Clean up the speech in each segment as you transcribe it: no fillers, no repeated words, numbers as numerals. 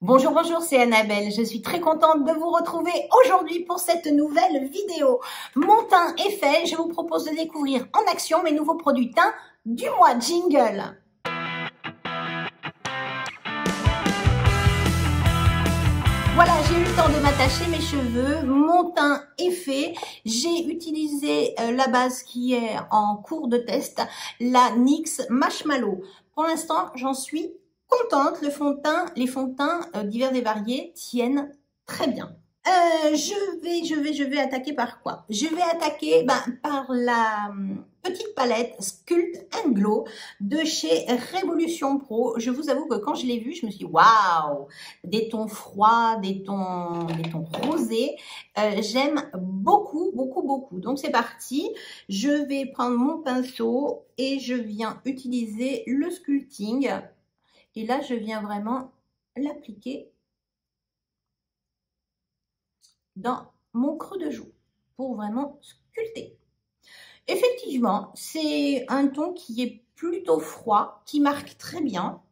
Bonjour, bonjour, c'est Annabelle. Je suis très contente de vous retrouver aujourd'hui pour cette nouvelle vidéo. Mon teint est fait, je vous propose de découvrir en action mes nouveaux produits teint du mois. Jingle. Voilà, j'ai eu le temps de m'attacher mes cheveux, mon teint est fait. J'ai utilisé la base qui est en cours de test, la NYX Marshmallow. Pour l'instant, j'en suis contente. Les fonds de teint divers et variés tiennent très bien. Je vais attaquer par quoi? Je vais attaquer par la petite palette Sculpt and Glow de chez Révolution Pro. Je vous avoue que quand je l'ai vue, je me suis dit waouh, des tons froids, des tons rosés. J'aime beaucoup, beaucoup, beaucoup. Donc c'est parti. Je vais prendre mon pinceau et je viens utiliser le sculpting. Et là, je viens vraiment l'appliquer dans mon creux de joue pour vraiment sculpter. Effectivement, c'est un ton qui est plutôt froid, qui marque très bien.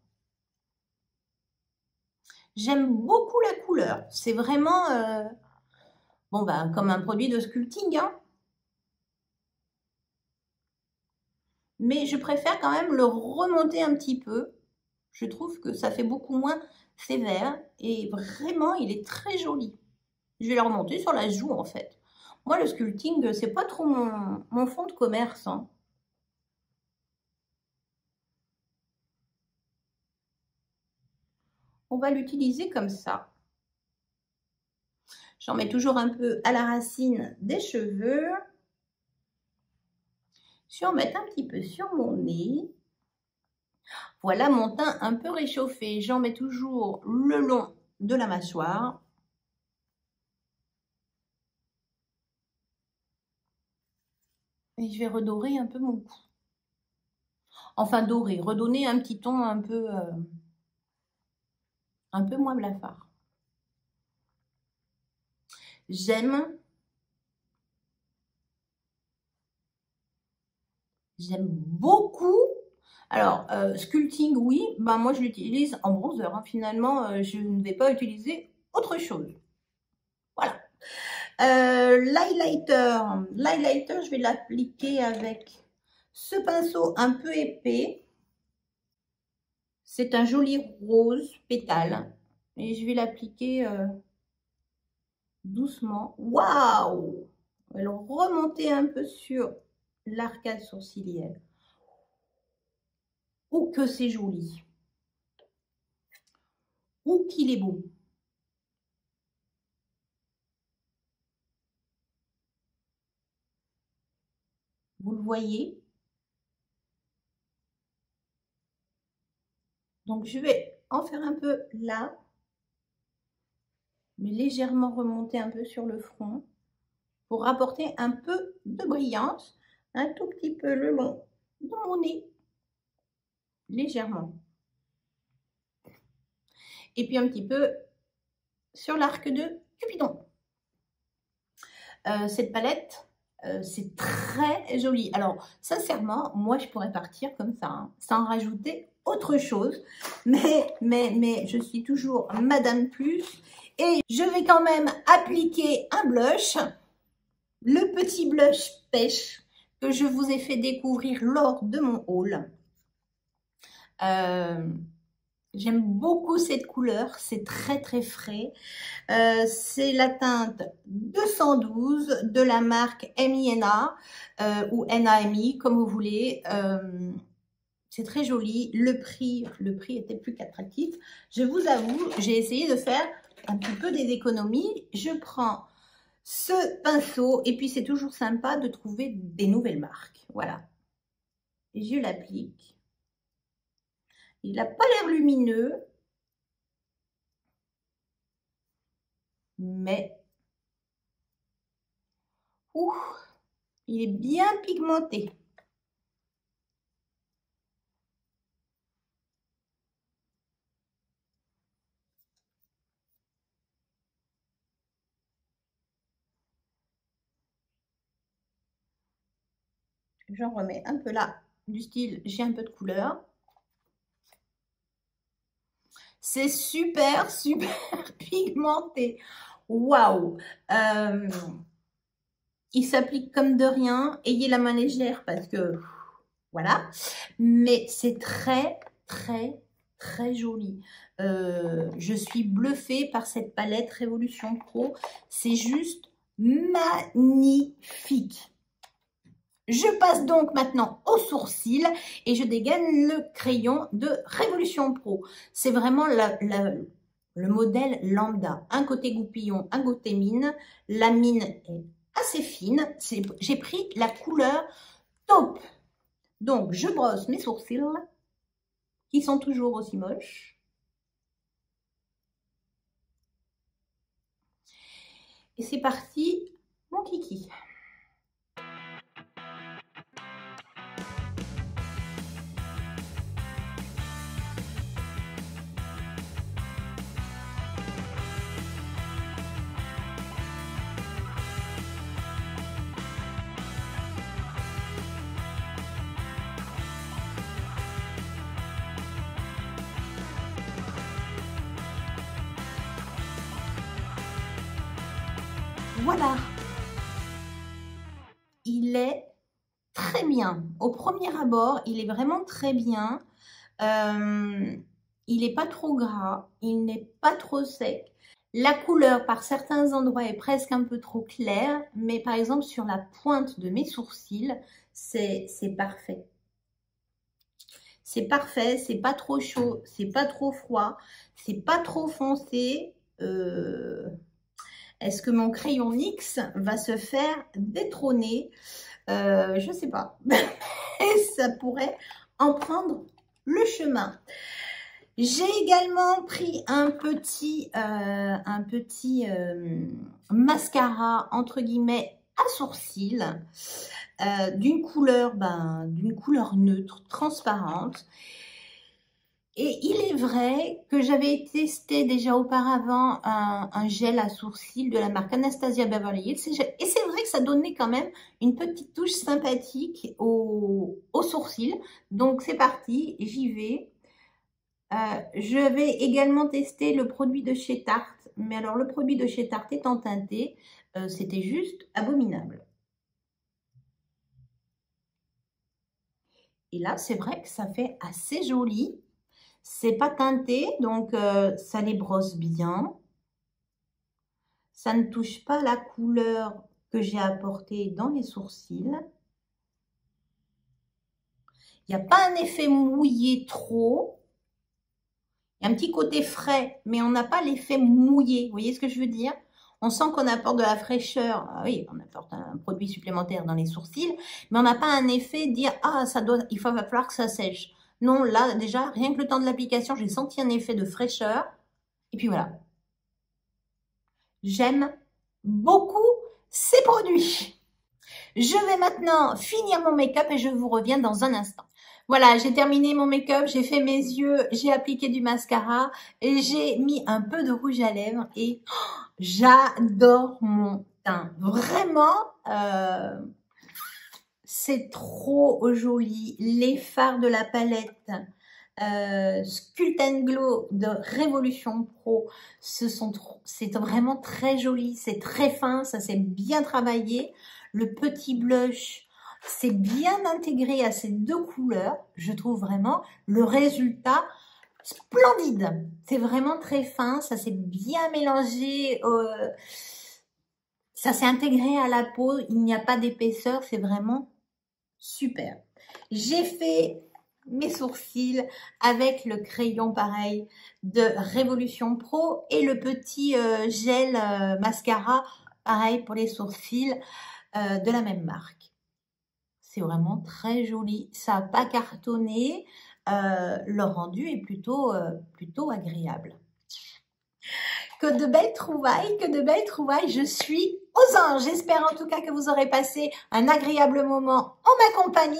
J'aime beaucoup la couleur. C'est vraiment comme un produit de sculpting, hein. Mais je préfère quand même le remonter un petit peu. Je trouve que ça fait beaucoup moins sévère et vraiment, il est très joli. Je vais le remonter sur la joue en fait. Moi, le sculpting, c'est pas trop mon fond de commerce, hein. On va l'utiliser comme ça. J'en mets toujours un peu à la racine des cheveux. Je vais en mettre un petit peu sur mon nez. Voilà mon teint un peu réchauffé. J'en mets toujours le long de la mâchoire. Et je vais redorer un peu mon cou. Enfin, dorer, redonner un petit ton un peu moins blafard. J'aime beaucoup. Alors, sculpting, oui, moi je l'utilise en bronzer, hein. Finalement, je ne vais pas utiliser autre chose. Voilà. L'highlighter, je vais l'appliquer avec ce pinceau un peu épais. C'est un joli rose pétale. Et je vais l'appliquer doucement. Waouh! On va le remonter un peu sur l'arcade sourcilière. Oh, que c'est joli! Oh, qu'il est beau! Vous le voyez? Donc, je vais en faire un peu là, mais légèrement remonter un peu sur le front pour apporter un peu de brillance, un tout petit peu le long de mon nez, légèrement. Et puis un petit peu sur l'arc de Cupidon. Cette palette, c'est très joli. Alors, sincèrement, moi, je pourrais partir comme ça, hein, sans rajouter autre chose. Mais je suis toujours Madame Plus. Et je vais quand même appliquer un blush. Le petit blush pêche que je vous ai fait découvrir lors de mon haul. J'aime beaucoup cette couleur, c'est très très frais. C'est la teinte 212 de la marque MINA ou NAMI, comme vous voulez. C'est très joli. Le prix était plus qu'attractif. Je vous avoue, j'ai essayé de faire un petit peu des économies. Je prends ce pinceau et puis c'est toujours sympa de trouver des nouvelles marques. Voilà. Et je l'applique. Il n'a pas l'air lumineux, mais il est bien pigmenté. J'en remets un peu là, du style j'ai un peu de couleur. C'est super, super pigmenté. Waouh! Il s'applique comme de rien. Ayez la main légère parce que, voilà. Mais c'est très, très, très joli. Je suis bluffée par cette palette Révolution Pro. C'est juste magnifique. Je passe donc maintenant au sourcil et je dégaine le crayon de Révolution Pro. C'est vraiment le modèle lambda. Un côté goupillon, un côté mine. La mine est assez fine. J'ai pris la couleur taupe. Donc, je brosse mes sourcils qui sont toujours aussi moches. Et c'est parti, mon kiki. Voilà, il est très bien. Au premier abord, il est vraiment très bien. Il n'est pas trop gras, il n'est pas trop sec. La couleur, par certains endroits, est presque un peu trop claire, mais par exemple, sur la pointe de mes sourcils, c'est parfait. C'est parfait, c'est pas trop chaud, c'est pas trop froid, c'est pas trop foncé. Est-ce que mon crayon NYX va se faire détrôner? Je ne sais pas. Et ça pourrait en prendre le chemin. J'ai également pris un petit mascara, entre guillemets, à sourcils, d'une couleur neutre, transparente. Et il est vrai que j'avais testé déjà auparavant un gel à sourcils de la marque Anastasia Beverly Hills. Et c'est vrai que ça donnait quand même une petite touche sympathique aux sourcils. Donc c'est parti, j'y vais. Je vais également tester le produit de chez Tarte. Mais alors le produit de chez Tarte étant teinté, c'était juste abominable. Et là, c'est vrai que ça fait assez joli. C'est pas teinté, donc ça les brosse bien. Ça ne touche pas la couleur que j'ai apportée dans les sourcils. Il n'y a pas un effet mouillé trop. Il y a un petit côté frais, mais on n'a pas l'effet mouillé. Vous voyez ce que je veux dire? On sent qu'on apporte de la fraîcheur. Ah oui, on apporte un produit supplémentaire dans les sourcils, mais on n'a pas un effet de dire « Ah, il va falloir que ça sèche ». Non, là, déjà, rien que le temps de l'application, j'ai senti un effet de fraîcheur. Et puis voilà. J'aime beaucoup ces produits. Je vais maintenant finir mon make-up et je vous reviens dans un instant. Voilà, j'ai terminé mon make-up, j'ai fait mes yeux, j'ai appliqué du mascara et j'ai mis un peu de rouge à lèvres et j'adore mon teint. Vraiment, c'est trop joli. Les fards de la palette Sculpt and Glow de Révolution Pro, c'est vraiment très joli, c'est très fin, ça s'est bien travaillé. Le petit blush, c'est bien intégré à ces deux couleurs. Je trouve vraiment le résultat splendide. C'est vraiment très fin, ça s'est bien mélangé, ça s'est intégré à la peau, il n'y a pas d'épaisseur, c'est vraiment super. J'ai fait mes sourcils avec le crayon pareil de Révolution Pro et le petit gel mascara pareil pour les sourcils de la même marque. C'est vraiment très joli, ça n'a pas cartonné, le rendu est plutôt agréable. Que de belles trouvailles, je suis aux anges. J'espère en tout cas que vous aurez passé un agréable moment en ma compagnie.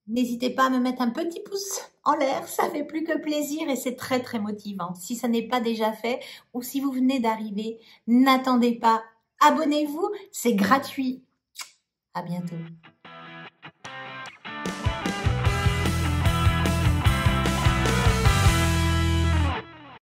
N'hésitez pas à me mettre un petit pouce en l'air, ça fait plus que plaisir et c'est très très motivant. Si ça n'est pas déjà fait ou si vous venez d'arriver, n'attendez pas, abonnez-vous, c'est gratuit. À bientôt.